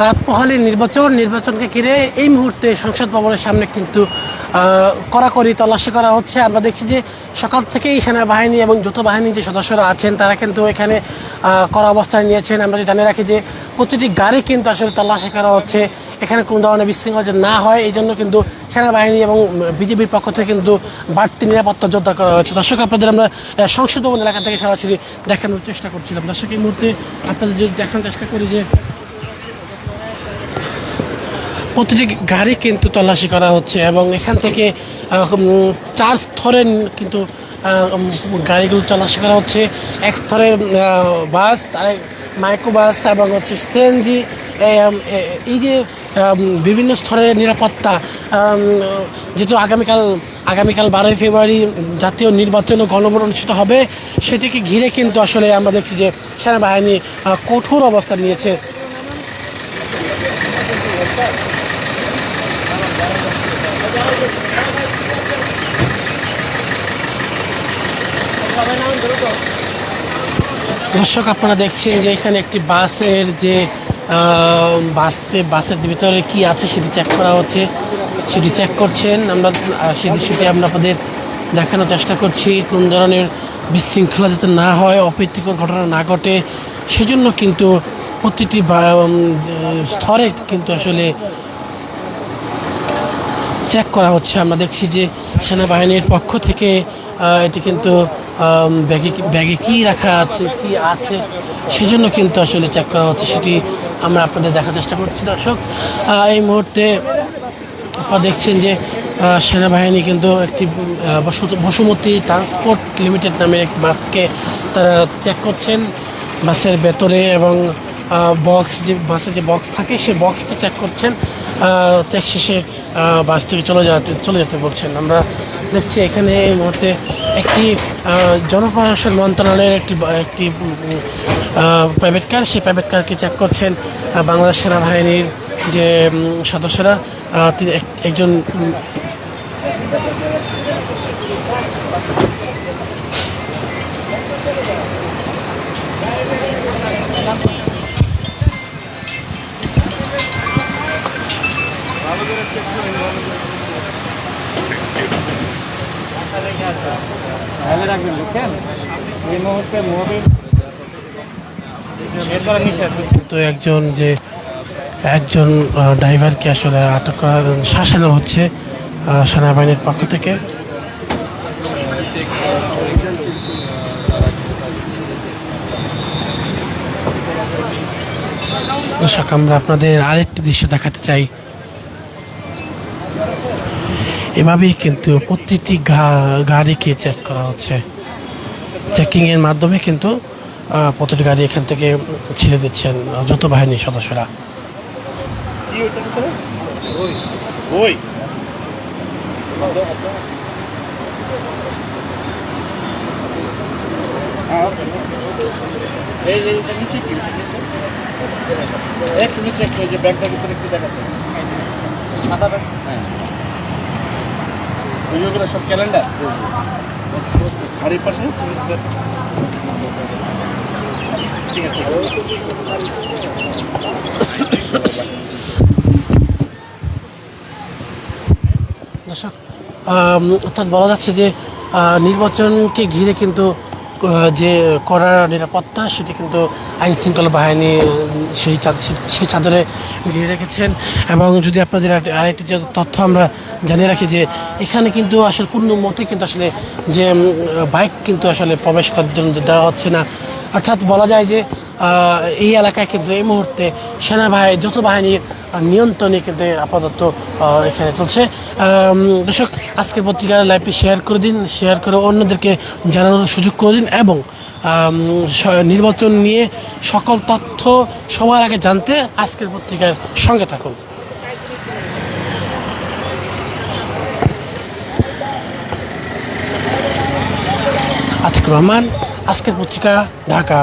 রাত পোহালে নির্বাচনকে ঘিরে এই মুহূর্তে সংসদ ভবনের সামনে কিন্তু কড়াকড়ি তল্লাশি করা হচ্ছে। আমরা দেখছি যে সকাল থেকেই সেনাবাহিনী এবং যৌথ বাহিনীর যে সদস্যরা আছেন তারা কিন্তু এখানে কড়া অবস্থান নিয়েছেন। আমরা জানিয়ে রাখি যে প্রতিটি গাড়ি কিন্তু আসলে তল্লাশি করা হচ্ছে, এখানে কোনো ধরনের বিশৃঙ্খলা যে না হয় এই জন্য কিন্তু সেনাবাহিনী এবং বিজেপির পক্ষ থেকে কিন্তু বাড়তি নিরাপত্তা জোরদার করা হয়েছে। দর্শক, আপনাদের আমরা সংসদ ভবন এলাকা থেকে সরাসরি দেখানোর চেষ্টা করছিলাম। দর্শক, এই মুহূর্তে আপনাদের যদি দেখানোর চেষ্টা করি যে প্রতিটি গাড়ি কিন্তু তল্লাশি করা হচ্ছে এবং এখান থেকে 4 স্তরে কিন্তু গাড়িগুলো তল্লাশি করা হচ্ছে। এক স্তরে বাস, মাইক্রো বাস এবং হচ্ছে সিএনজি। এই যে বিভিন্ন স্তরের নিরাপত্তা, যেহেতু আগামীকাল 12ই ফেব্রুয়ারি জাতীয় নির্বাচন ও গণভোট অনুষ্ঠিত হবে, সেটিকে ঘিরে কিন্তু আসলে আমরা দেখছি যে সেনাবাহিনী কঠোর অবস্থান নিয়েছে। দর্শক, আপনারা দেখছেন যে এখানে একটি বাসের যে বাসের ভিতরে কি আছে সেটি চেক করা হচ্ছে, সেটি চেক করছেন। আমরা সেই দৃশ্যটি আমরা আপনাদের দেখানোর চেষ্টা করছি। কোন ধরনের বিশৃঙ্খলা যাতে না হয়, অপ্রীতিকর ঘটনা না ঘটে, সেজন্য কিন্তু প্রতিটি স্তরে কিন্তু আসলে চেক করা হচ্ছে। আমরা দেখছি যে সেনাবাহিনীর পক্ষ থেকে এটি কিন্তু ব্যাগে কি রাখা আছে, কি আছে, সেজন্য কিন্তু আসলে চেক করা হচ্ছে, সেটি আমরা আপনাদের দেখার চেষ্টা করছি। দর্শক, এই মুহূর্তে আপনারা দেখছেন যে সেনাবাহিনী কিন্তু একটি বসুমতী ট্রান্সপোর্ট লিমিটেড নামের একটি বাসকে তারা চেক করছেন। বাসের ভেতরে এবং বাসের যে বক্স থাকে সেই বক্সকে চেক করছেন। চেক শেষে বাস থেকে চলে যেতে বলছেন। আমরা দেখছি এখানে এই মুহূর্তে একটি জনপ্রশাসন মন্ত্রণালয়ের একটি প্রাইভেট কার, সেই প্রাইভেট কারকে চেক করছেন বাংলাদেশ সেনাবাহিনীর যে সদস্যরা। তিনি একজন তো একজন ড্রাইভারকে আসলে আটক করা, শাসানো হচ্ছে সেনাবাহিনীর পক্ষ থেকে। দর্শক, আমরা আপনাদের আরেকটি দৃশ্য দেখাতে চাই। এভাবেই কিন্তু প্রতিটি গাড়িকে চেক করা হচ্ছে। চেকিং এর মাধ্যমে কিন্তু প্রতিটি গাড়ি এখান থেকে ছেড়ে দিচ্ছেন যৌথ বাহিনীর সদস্যরা। সব ক্যালেন্ডার আর এই পাশে ঠিক আছে। দর্শক, অর্থাৎ বলা যাচ্ছে যে নির্বাচনকে ঘিরে কিন্তু যে কড়া নিরাপত্তা, সেটি কিন্তু আইন শৃঙ্খলা বাহিনী সেই চাদরে ঘিরে রেখেছেন। এবং যদি আপনাদের আরেকটি যে তথ্য আমরা জানিয়ে রাখি যে এখানে কিন্তু আসলে কোনো মতে কিন্তু আসলে যে বাইক কিন্তু আসলে প্রবেশ করার জন্য দেওয়া হচ্ছে না। অর্থাৎ বলা যায় যে এই এলাকায় কিন্তু এই মুহূর্তে যৌথ বাহিনীর নিয়ন্ত্রণে কিন্তু আপাতত এখানে চলছে। দর্শক, আজকের পত্রিকার লাইভটি শেয়ার করে দিন, শেয়ার করে অন্যদেরকে জানানোর সুযোগ করে দিন এবং নির্বাচন নিয়ে সকল তথ্য সবার আগে জানতে আজকের পত্রিকার সঙ্গে থাকুন। আতিকুর রহমান, আজকের পত্রিকা, ঢাকা।